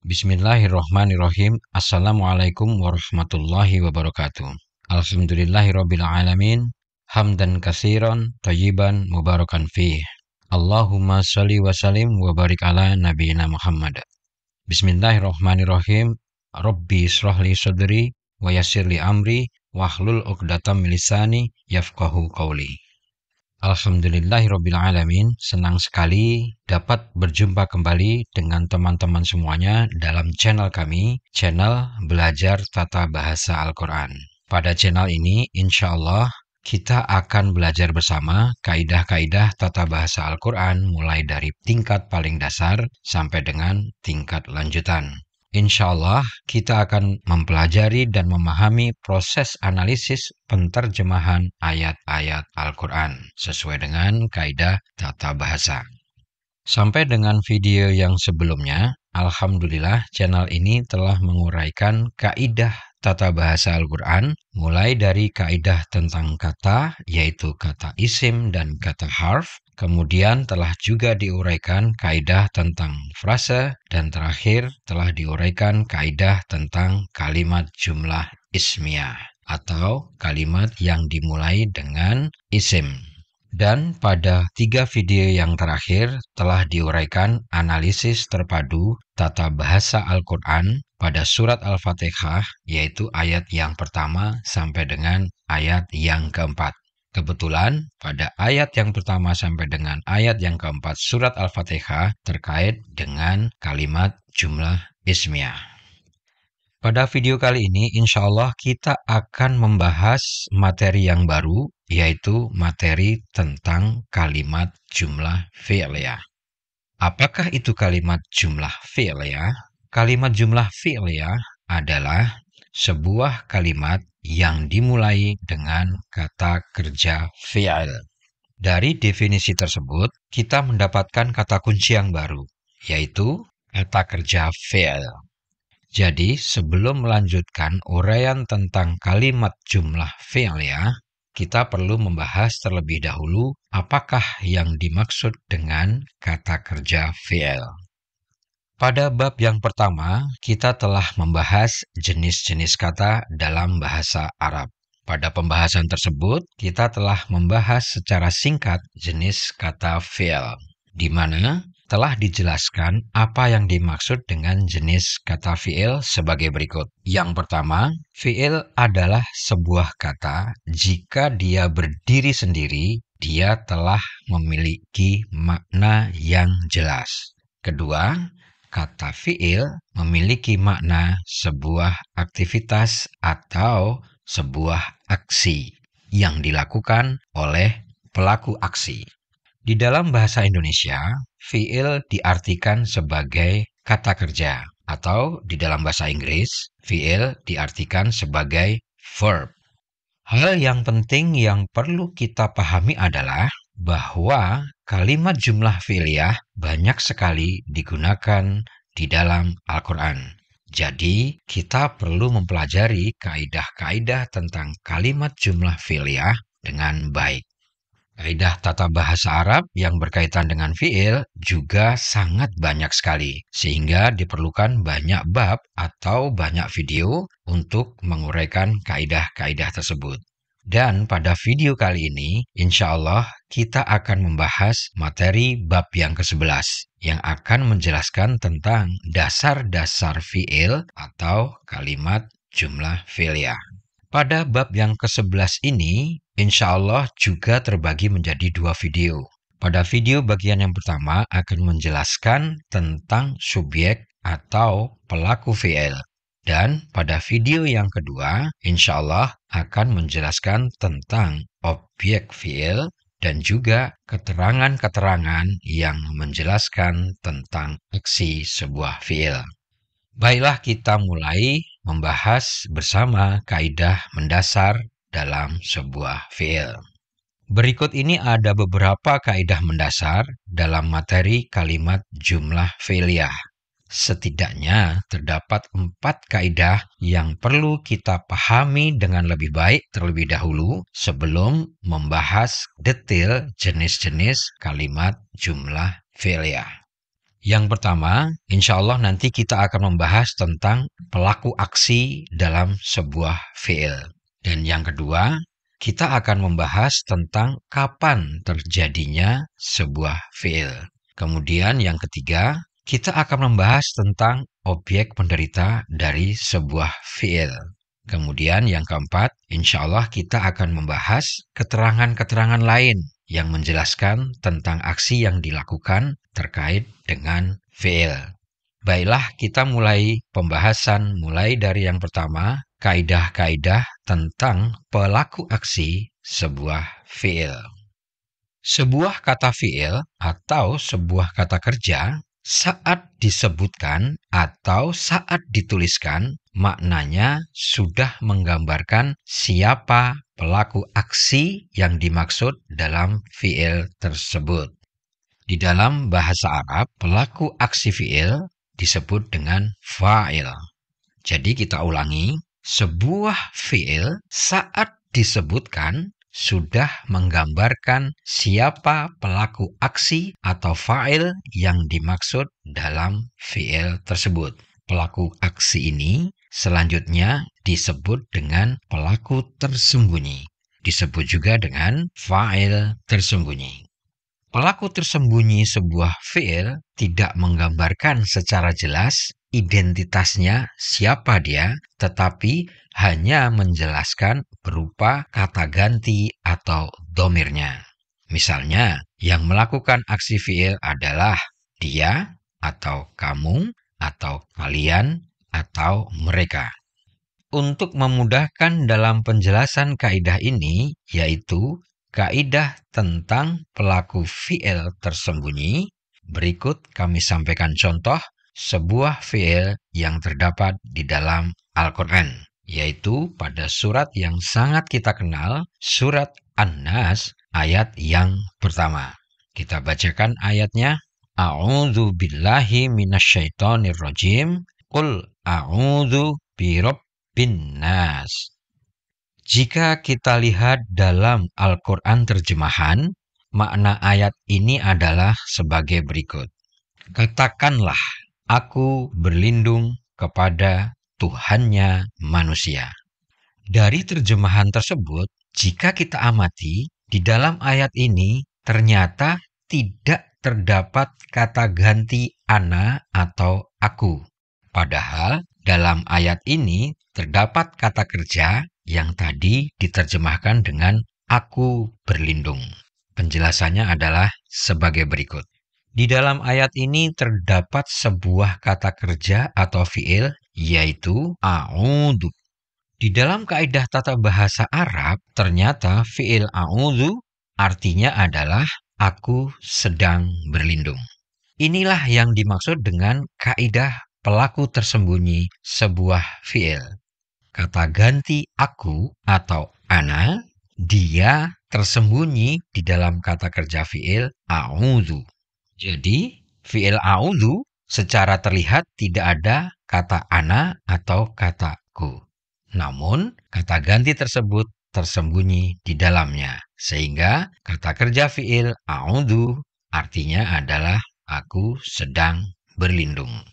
Bismillahirrahmanirrahim. Assalamualaikum warahmatullahi wabarakatuh. Alhamdulillahirabbil alamin. Hamdan katsiran thayyiban mubarakan fih. Allahumma shalli wa sallim wa barik ala nabiyyina Muhammad. Bismillahirrahmanirrahim. Rabbi shrahli sadri wa yassirli amri wahlul 'uqdatam min lisani yafqahu qawli. Alhamdulillahirabbil alamin, senang sekali dapat berjumpa kembali dengan teman-teman semuanya dalam channel kami, channel Belajar Tata Bahasa Al-Quran. Pada channel ini, insya Allah kita akan belajar bersama kaidah-kaidah tata bahasa Al-Quran mulai dari tingkat paling dasar sampai dengan tingkat lanjutan. Insya Allah kita akan mempelajari dan memahami proses analisis penterjemahan ayat-ayat Al-Quran sesuai dengan kaidah tata bahasa. Sampai dengan video yang sebelumnya, alhamdulillah channel ini telah menguraikan kaidah tata bahasa Al-Quran mulai dari kaidah tentang kata, yaitu kata isim dan kata harf. Kemudian telah juga diuraikan kaidah tentang frase, dan terakhir telah diuraikan kaidah tentang kalimat jumlah ismiyah atau kalimat yang dimulai dengan isim. Dan pada 3 video yang terakhir telah diuraikan analisis terpadu tata bahasa Al-Quran pada surat Al-Fatihah, yaitu ayat yang pertama sampai dengan ayat yang keempat. Kebetulan pada ayat yang pertama sampai dengan ayat yang keempat surat Al-Fatihah terkait dengan kalimat jumlah ismiyah. Pada video kali ini insya Allah kita akan membahas materi yang baru, yaitu materi tentang kalimat jumlah fi'liyah. Apakah itu kalimat jumlah fi'liyah? Kalimat jumlah fi'liyah adalah sebuah kalimat yang dimulai dengan kata kerja fi'il. Dari definisi tersebut, kita mendapatkan kata kunci yang baru, yaitu kata kerja fi'il. Jadi, sebelum melanjutkan uraian tentang kalimat jumlah fi'liyah, kita perlu membahas terlebih dahulu apakah yang dimaksud dengan kata kerja fi'il. Pada bab yang pertama, kita telah membahas jenis-jenis kata dalam bahasa Arab. Pada pembahasan tersebut, kita telah membahas secara singkat jenis kata fi'il, di mana telah dijelaskan apa yang dimaksud dengan jenis kata fi'il sebagai berikut. Yang pertama, fi'il adalah sebuah kata jika dia berdiri sendiri, dia telah memiliki makna yang jelas. Kedua, kata fi'il memiliki makna sebuah aktivitas atau sebuah aksi yang dilakukan oleh pelaku aksi. Di dalam bahasa Indonesia, fi'il diartikan sebagai kata kerja, atau di dalam bahasa Inggris, fi'il diartikan sebagai verb. Hal yang penting yang perlu kita pahami adalah bahwa kalimat jumlah fi'liyah banyak sekali digunakan di dalam Al-Quran. Jadi, kita perlu mempelajari kaidah-kaidah tentang kalimat jumlah fi'liyah dengan baik. Kaidah tata bahasa Arab yang berkaitan dengan fi'il juga sangat banyak sekali, sehingga diperlukan banyak bab atau banyak video untuk menguraikan kaidah-kaidah tersebut. Dan pada video kali ini, insya Allah kita akan membahas materi bab yang ke-11 yang akan menjelaskan tentang dasar-dasar fi'il atau kalimat jumlah fi'liyah. Pada bab yang ke-11 ini, insya Allah juga terbagi menjadi 2 video. Pada video bagian yang pertama akan menjelaskan tentang subjek atau pelaku fi'il. Dan pada video yang kedua, insya Allah akan menjelaskan tentang objek fi'il dan juga keterangan-keterangan yang menjelaskan tentang aksi sebuah fi'il. Baiklah, kita mulai membahas bersama kaidah mendasar dalam sebuah fi'il. Berikut ini ada beberapa kaidah mendasar dalam materi kalimat jumlah fi'liyah. Setidaknya terdapat 4 kaidah yang perlu kita pahami dengan lebih baik terlebih dahulu sebelum membahas detail jenis-jenis kalimat jumlah fi'liyah. Yang pertama, insya Allah nanti kita akan membahas tentang pelaku aksi dalam sebuah fiil. Dan yang kedua, kita akan membahas tentang kapan terjadinya sebuah fiil. Kemudian yang ketiga, kita akan membahas tentang objek penderita dari sebuah fiil. Kemudian yang keempat, insya Allah kita akan membahas keterangan-keterangan lain yang menjelaskan tentang aksi yang dilakukan terkait dengan fiil. Baiklah, kita mulai pembahasan mulai dari yang pertama, kaidah-kaidah tentang pelaku aksi sebuah fiil. Sebuah kata fiil atau sebuah kata kerja saat disebutkan atau saat dituliskan, maknanya sudah menggambarkan siapa pelaku aksi yang dimaksud dalam fiil tersebut. Di dalam bahasa Arab, pelaku aksi fiil disebut dengan fa'il. Jadi kita ulangi, sebuah fiil saat disebutkan sudah menggambarkan siapa pelaku aksi atau fa'il yang dimaksud dalam fiil tersebut. Pelaku aksi ini selanjutnya disebut dengan pelaku tersembunyi. Disebut juga dengan fa'il tersembunyi. Pelaku tersembunyi sebuah fiil tidak menggambarkan secara jelas identitasnya siapa dia, tetapi hanya menjelaskan berupa kata ganti atau domirnya. Misalnya, yang melakukan aksi fiil adalah dia, atau kamu, atau kalian, atau mereka. Untuk memudahkan dalam penjelasan kaidah ini, yaitu kaidah tentang pelaku fiil tersembunyi, berikut kami sampaikan contoh sebuah fiil yang terdapat di dalam Al-Quran, yaitu pada surat yang sangat kita kenal, surat An-Nas ayat yang pertama. Kita bacakan ayatnya. A'udzu billahi minasyaitonir rajim. Qul a'udzu birabbin nas. Jika kita lihat dalam Al-Quran terjemahan, makna ayat ini adalah sebagai berikut. Katakanlah, aku berlindung kepada Tuhannya manusia. Dari terjemahan tersebut, jika kita amati, di dalam ayat ini ternyata tidak terdapat kata ganti ana atau aku. Padahal dalam ayat ini terdapat kata kerja yang tadi diterjemahkan dengan aku berlindung. Penjelasannya adalah sebagai berikut. Di dalam ayat ini terdapat sebuah kata kerja atau fiil, yaitu a'udhu. Di dalam kaidah tata bahasa Arab, ternyata fiil a'udhu artinya adalah aku sedang berlindung. Inilah yang dimaksud dengan kaidah pelaku tersembunyi sebuah fiil. Kata ganti aku atau ana, dia tersembunyi di dalam kata kerja fiil a'udhu. Jadi, fiil a'udhu secara terlihat tidak ada kata ana atau kata ku. Namun, kata ganti tersebut tersembunyi di dalamnya. Sehingga kata kerja fiil a'udhu artinya adalah aku sedang berlindung.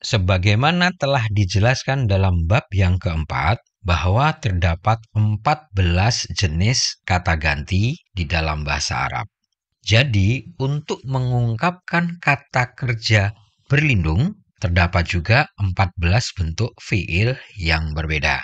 Sebagaimana telah dijelaskan dalam bab yang keempat, bahwa terdapat 14 jenis kata ganti di dalam bahasa Arab. Jadi, untuk mengungkapkan kata kerja berlindung, terdapat juga 14 bentuk fiil yang berbeda.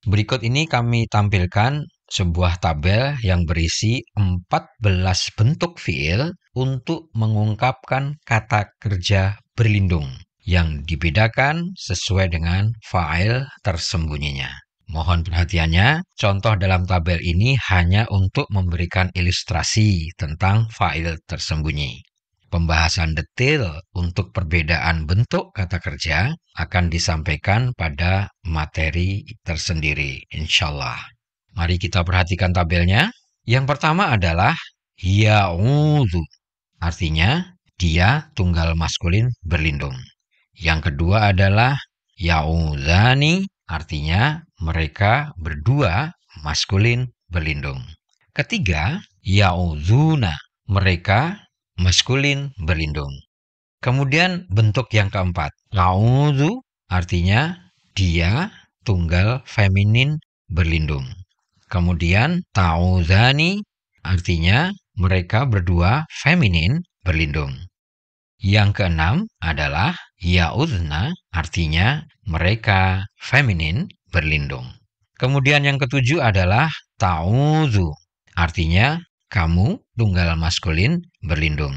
Berikut ini kami tampilkan sebuah tabel yang berisi 14 bentuk fiil untuk mengungkapkan kata kerja berlindung yang dibedakan sesuai dengan fa'il tersembunyinya. Mohon perhatiannya, contoh dalam tabel ini hanya untuk memberikan ilustrasi tentang fa'il tersembunyi. Pembahasan detail untuk perbedaan bentuk kata kerja akan disampaikan pada materi tersendiri, insyaallah. Mari kita perhatikan tabelnya. Yang pertama adalah ya'udhu. Artinya, dia tunggal maskulin berlindung. Yang kedua adalah ya'udhani. Artinya, mereka berdua maskulin berlindung. Ketiga, ya'udhuna. Mereka maskulin berlindung. Kemudian bentuk yang keempat, ta'udzu artinya dia tunggal feminin berlindung. Kemudian ta'udzani artinya mereka berdua feminin berlindung. Yang keenam adalah ya'udna artinya mereka feminin berlindung. Kemudian yang ketujuh adalah ta'udzu artinya kamu tunggal maskulin berlindung.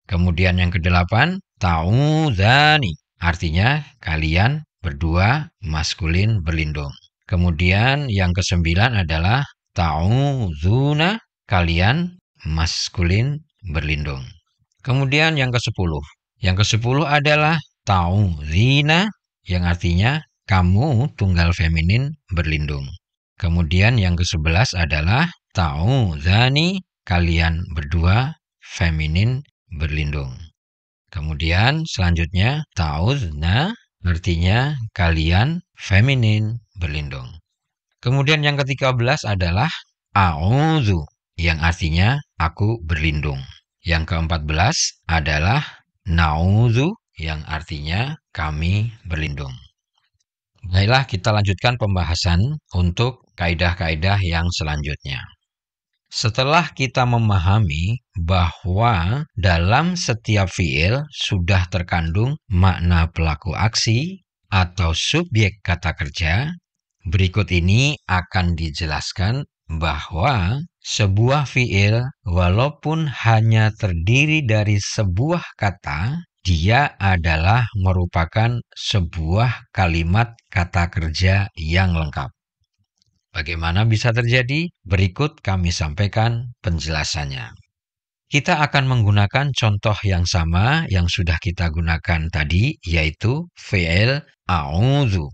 Kemudian yang kedelapan ta'udzani artinya kalian berdua maskulin berlindung. Kemudian yang kesembilan adalah ta'udzuna kalian maskulin berlindung. Kemudian yang ke-10. Yang ke-10 adalah ta'udzina yang artinya kamu tunggal feminin berlindung. Kemudian yang ke-11 adalah ta'udzani kalian berdua feminin berlindung. Kemudian selanjutnya ta'udzna artinya kalian feminin berlindung. Kemudian yang ke-13 adalah a'udzu yang artinya aku berlindung. Yang ke-14 adalah na'udzu yang artinya kami berlindung. Baiklah, kita lanjutkan pembahasan untuk kaidah-kaidah yang selanjutnya. Setelah kita memahami bahwa dalam setiap fiil sudah terkandung makna pelaku aksi atau subjek kata kerja, berikut ini akan dijelaskan bahwa sebuah fiil walaupun hanya terdiri dari sebuah kata, dia adalah merupakan sebuah kalimat kata kerja yang lengkap. Bagaimana bisa terjadi? Berikut kami sampaikan penjelasannya. Kita akan menggunakan contoh yang sama yang sudah kita gunakan tadi, yaitu fiil a'udzu.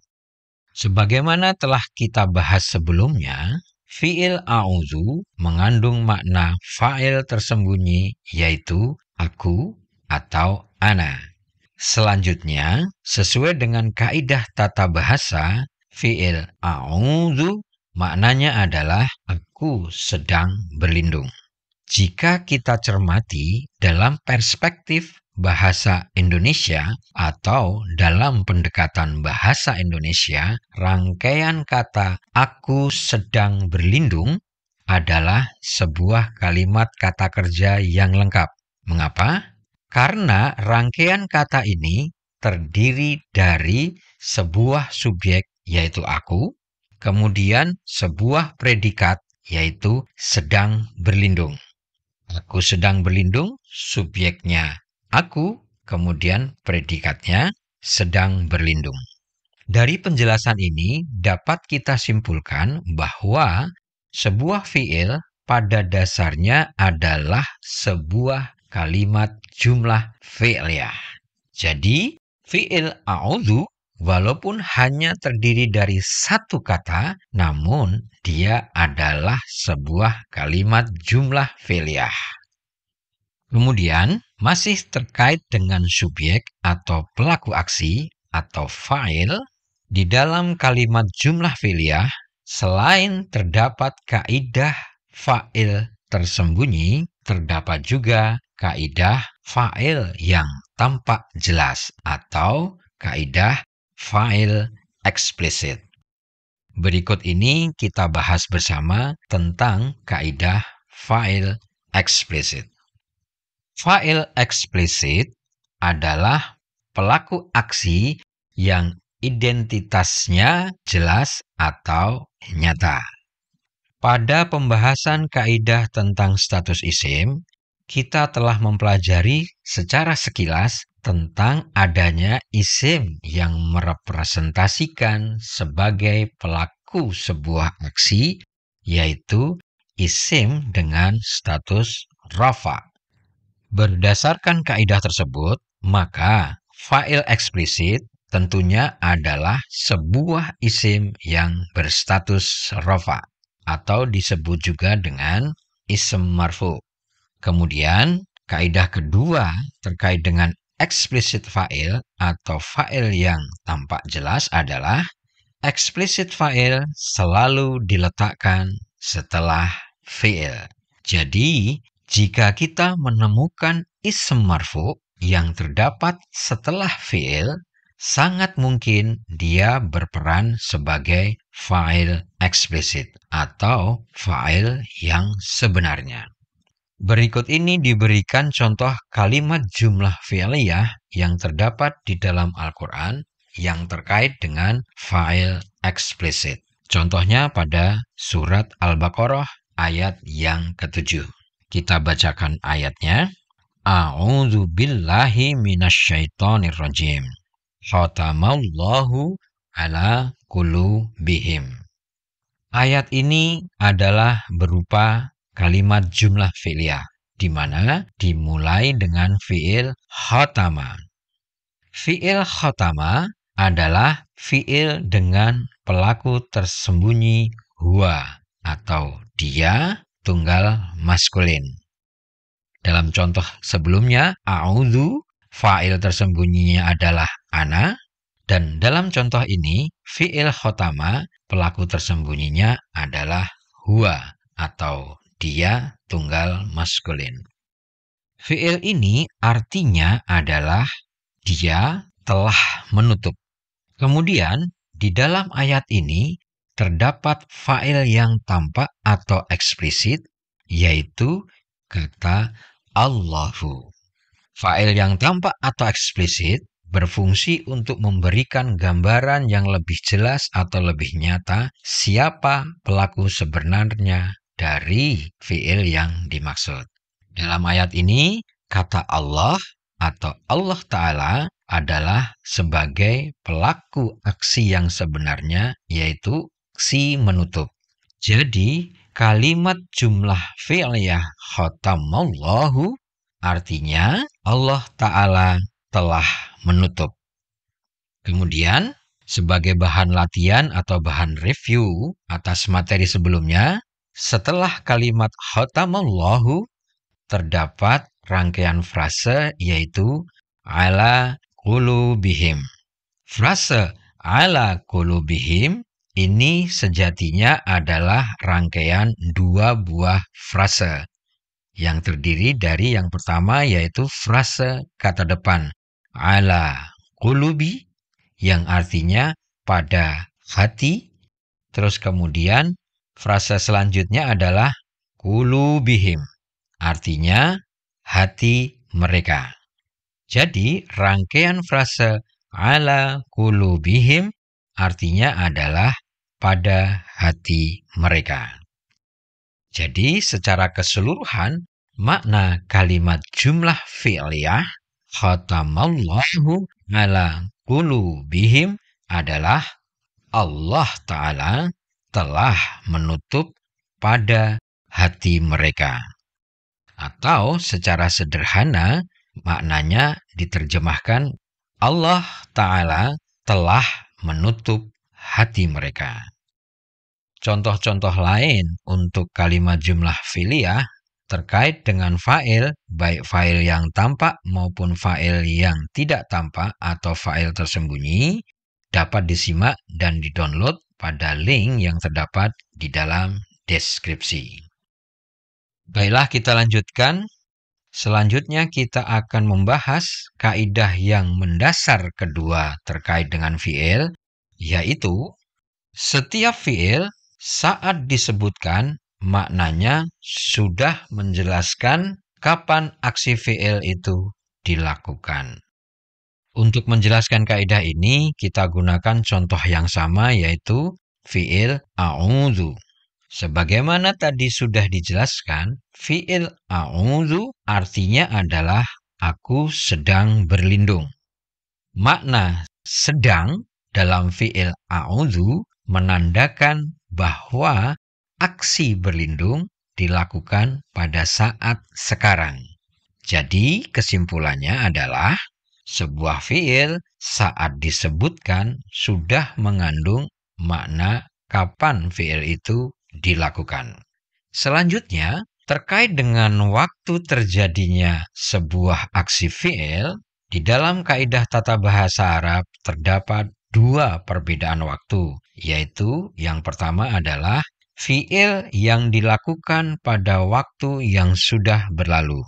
Sebagaimana telah kita bahas sebelumnya, fiil a'udzu mengandung makna fa'il tersembunyi, yaitu aku atau ana. Selanjutnya, sesuai dengan kaidah tata bahasa, fiil a'udzu maknanya adalah aku sedang berlindung. Jika kita cermati dalam perspektif bahasa Indonesia atau dalam pendekatan bahasa Indonesia, rangkaian kata aku sedang berlindung adalah sebuah kalimat kata kerja yang lengkap. Mengapa? Karena rangkaian kata ini terdiri dari sebuah subjek yaitu aku, kemudian sebuah predikat yaitu sedang berlindung. Aku sedang berlindung, subjeknya aku, kemudian predikatnya sedang berlindung. Dari penjelasan ini dapat kita simpulkan bahwa sebuah fiil pada dasarnya adalah sebuah kalimat jumlah fi'liyah. Jadi, fiil a'udzu walaupun hanya terdiri dari satu kata, namun dia adalah sebuah kalimat jumlah fi'liyah. Kemudian, masih terkait dengan subjek atau pelaku aksi atau fa'il, di dalam kalimat jumlah fi'liyah, selain terdapat kaidah fa'il tersembunyi, terdapat juga kaidah fa'il yang tampak jelas atau kaidah fa'il eksplisit. Berikut ini kita bahas bersama tentang kaidah fa'il eksplisit. Fa'il eksplisit adalah pelaku aksi yang identitasnya jelas atau nyata. Pada pembahasan kaidah tentang status isim, kita telah mempelajari secara sekilas tentang adanya isim yang merepresentasikan sebagai pelaku sebuah aksi, yaitu isim dengan status rafa. Berdasarkan kaidah tersebut, maka fa'il eksplisit tentunya adalah sebuah isim yang berstatus rafa atau disebut juga dengan isim marfu. Kemudian, kaidah kedua terkait dengan eksplisit fa'il atau fa'il yang tampak jelas adalah eksplisit fa'il selalu diletakkan setelah fi'il. Jadi, jika kita menemukan isim marfu yang terdapat setelah fiil, sangat mungkin dia berperan sebagai fa'il eksplisit atau fa'il yang sebenarnya. Berikut ini diberikan contoh kalimat jumlah fi'liyah yang terdapat di dalam Al-Quran yang terkait dengan fa'il eksplisit. Contohnya pada surat Al-Baqarah ayat yang ke-7. Kita bacakan ayatnya. A'udzu billahi minasyaitonir rajim. Khatamallahu ala qulubihim. Ayat ini adalah berupa kalimat jumlah fi'liyah, di mana dimulai dengan fi'il khatama. Fi'il khatama adalah fi'il dengan pelaku tersembunyi huwa atau dia tunggal maskulin. Dalam contoh sebelumnya, a'udzu, fa'il tersembunyinya adalah ana, dan dalam contoh ini, fi'il khotama, pelaku tersembunyinya adalah huwa atau dia tunggal maskulin. Fi'il ini artinya adalah dia telah menutup. Kemudian, di dalam ayat ini terdapat fa'il yang tampak atau eksplisit, yaitu kata Allahu. Fa'il yang tampak atau eksplisit berfungsi untuk memberikan gambaran yang lebih jelas atau lebih nyata siapa pelaku sebenarnya dari fi'il yang dimaksud. Dalam ayat ini, kata Allah atau Allah Ta'ala adalah sebagai pelaku aksi yang sebenarnya, yaitu aksi menutup. Jadi, kalimat jumlah fi'liyah khatamallahu artinya Allah Ta'ala telah menutup. Kemudian, sebagai bahan latihan atau bahan review atas materi sebelumnya, setelah kalimat khatamallahu terdapat rangkaian frase yaitu ala qulubihim. Frase ala qulubihim ini sejatinya adalah rangkaian dua buah frase yang terdiri dari yang pertama yaitu frase kata depan ala qulubi yang artinya pada hati, terus kemudian frase selanjutnya adalah qulubihim artinya hati mereka. Jadi rangkaian frase ala qulubihim artinya adalah pada hati mereka. Jadi secara keseluruhan makna kalimat jumlah fi'liyah khatamallahu ala qulubihim adalah Allah Ta'ala telah menutup pada hati mereka. Atau secara sederhana maknanya diterjemahkan Allah Ta'ala telah menutup hati mereka. Contoh-contoh lain untuk kalimat jumlah fi'liyah terkait dengan fa'il, baik fa'il yang tampak maupun fa'il yang tidak tampak atau fa'il tersembunyi, dapat disimak dan didownload pada link yang terdapat di dalam deskripsi. Baiklah, kita lanjutkan. Selanjutnya kita akan membahas kaidah yang mendasar kedua terkait dengan fi'il, yaitu setiap fi'il saat disebutkan maknanya sudah menjelaskan kapan aksi fi'il itu dilakukan. Untuk menjelaskan kaidah ini kita gunakan contoh yang sama yaitu fi'il a'udzu. Sebagaimana tadi sudah dijelaskan, fi'il a'udzu artinya adalah aku sedang berlindung. Makna sedang dalam fi'il a'udzu menandakan bahwa aksi berlindung dilakukan pada saat sekarang. Jadi kesimpulannya adalah sebuah fi'il saat disebutkan sudah mengandung makna kapan fi'il itu dilakukan. Selanjutnya, terkait dengan waktu terjadinya sebuah aksi fi'il, di dalam kaidah tata bahasa Arab terdapat dua perbedaan waktu, yaitu yang pertama adalah fi'il yang dilakukan pada waktu yang sudah berlalu.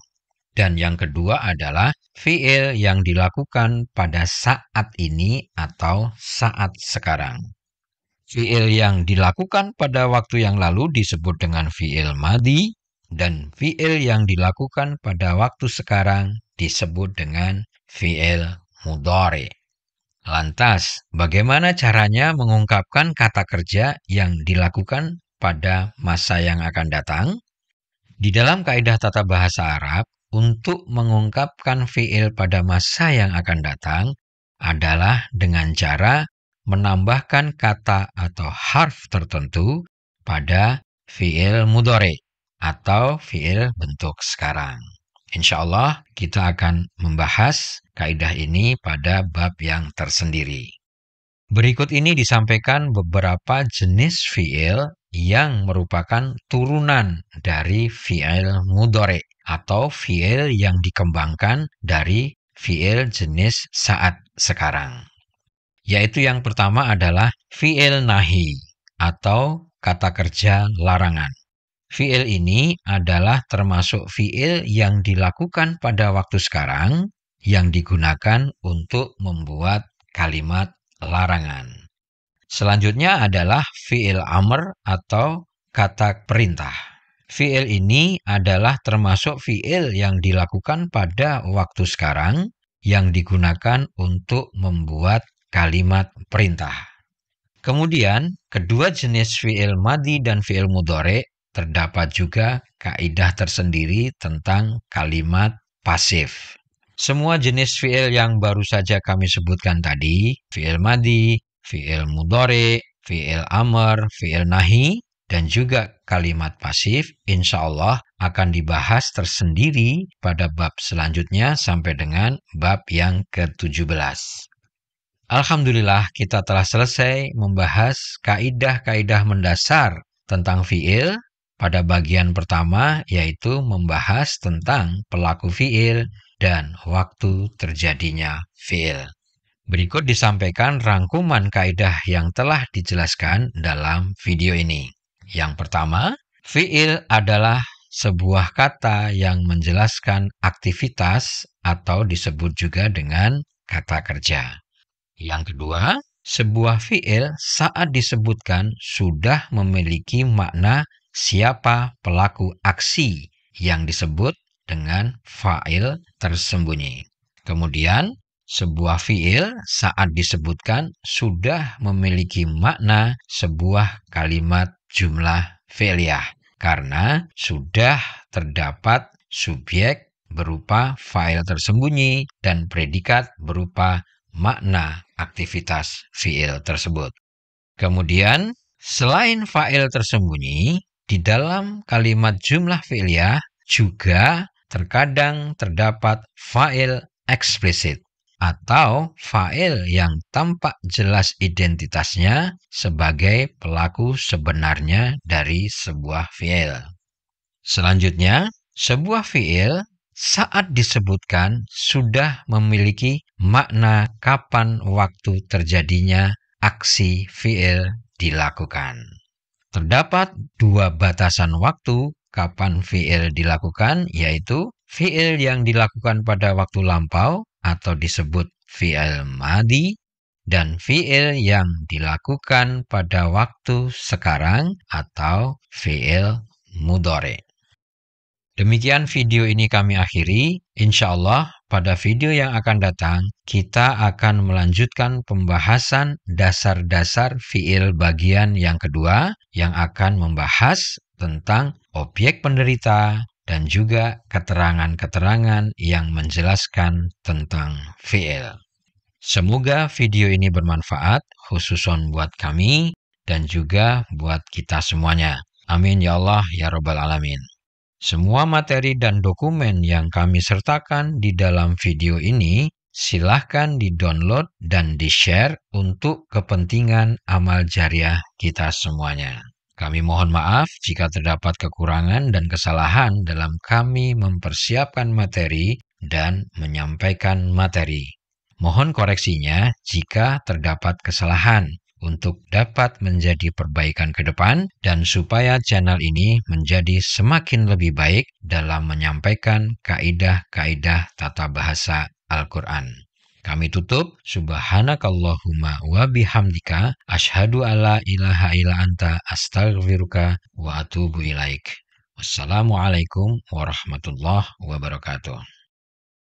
Dan yang kedua adalah fiil yang dilakukan pada saat ini atau saat sekarang. Fiil yang dilakukan pada waktu yang lalu disebut dengan fiil madhi, dan fiil yang dilakukan pada waktu sekarang disebut dengan fiil mudhari. Lantas, bagaimana caranya mengungkapkan kata kerja yang dilakukan pada masa yang akan datang? Di dalam kaidah tata bahasa Arab, untuk mengungkapkan fiil pada masa yang akan datang adalah dengan cara menambahkan kata atau harf tertentu pada fiil mudhari atau fiil bentuk sekarang. Insya Allah kita akan membahas kaidah ini pada bab yang tersendiri. Berikut ini disampaikan beberapa jenis fiil yang merupakan turunan dari fiil mudhari atau fiil yang dikembangkan dari fiil jenis saat sekarang. Yaitu yang pertama adalah fiil nahi atau kata kerja larangan. Fiil ini adalah termasuk fiil yang dilakukan pada waktu sekarang yang digunakan untuk membuat kalimat larangan. Selanjutnya adalah fiil amr atau kata perintah. Fiil ini adalah termasuk fiil yang dilakukan pada waktu sekarang yang digunakan untuk membuat kalimat perintah. Kemudian, kedua jenis fiil madhi dan fiil mudhari terdapat juga kaidah tersendiri tentang kalimat pasif. Semua jenis fiil yang baru saja kami sebutkan tadi, fiil madhi, fiil mudhari, fiil amr, fiil nahi, dan juga kalimat pasif, insya Allah akan dibahas tersendiri pada bab selanjutnya sampai dengan bab yang ke-17. Alhamdulillah kita telah selesai membahas kaidah-kaidah mendasar tentang fiil pada bagian pertama, yaitu membahas tentang pelaku fiil dan waktu terjadinya fiil. Berikut disampaikan rangkuman kaidah yang telah dijelaskan dalam video ini. Yang pertama, fiil adalah sebuah kata yang menjelaskan aktivitas atau disebut juga dengan kata kerja. Yang kedua, sebuah fiil saat disebutkan sudah memiliki makna siapa pelaku aksi yang disebut dengan fa'il tersembunyi. Kemudian, sebuah fiil saat disebutkan sudah memiliki makna sebuah kalimat jumlah fi'liyah karena sudah terdapat subjek berupa fa'il tersembunyi dan predikat berupa makna aktivitas fiil tersebut. Kemudian, selain fa'il tersembunyi, di dalam kalimat jumlah fi'liyah juga terkadang terdapat fa'il eksplisit atau fa'il yang tampak jelas identitasnya sebagai pelaku sebenarnya dari sebuah fi'il. Selanjutnya, sebuah fi'il saat disebutkan sudah memiliki makna kapan waktu terjadinya aksi fi'il dilakukan. Terdapat dua batasan waktu kapan fi'il dilakukan, yaitu fi'il yang dilakukan pada waktu lampau atau disebut fi'il madhi dan fi'il yang dilakukan pada waktu sekarang atau fi'il mudhari. Demikian video ini kami akhiri. Insya Allah pada video yang akan datang kita akan melanjutkan pembahasan dasar-dasar fiil bagian yang kedua yang akan membahas tentang objek penderita dan juga keterangan-keterangan yang menjelaskan tentang fiil. Semoga video ini bermanfaat khususon buat kami dan juga buat kita semuanya. Amin ya Allah ya Rabbal Alamin. Semua materi dan dokumen yang kami sertakan di dalam video ini silahkan di-download dan di-share untuk kepentingan amal jariah kita semuanya. Kami mohon maaf jika terdapat kekurangan dan kesalahan dalam kami mempersiapkan materi dan menyampaikan materi. Mohon koreksinya jika terdapat kesalahan. untuk dapat menjadi perbaikan ke depan dan supaya channel ini menjadi semakin lebih baik dalam menyampaikan kaidah-kaidah tata bahasa Al-Quran. Kami tutup, subhanakallahumma wa bihamdika, asyhadu alla ilaha illa anta, astaghfiruka wa atubu ilaik. Wassalamualaikum warahmatullahi wabarakatuh.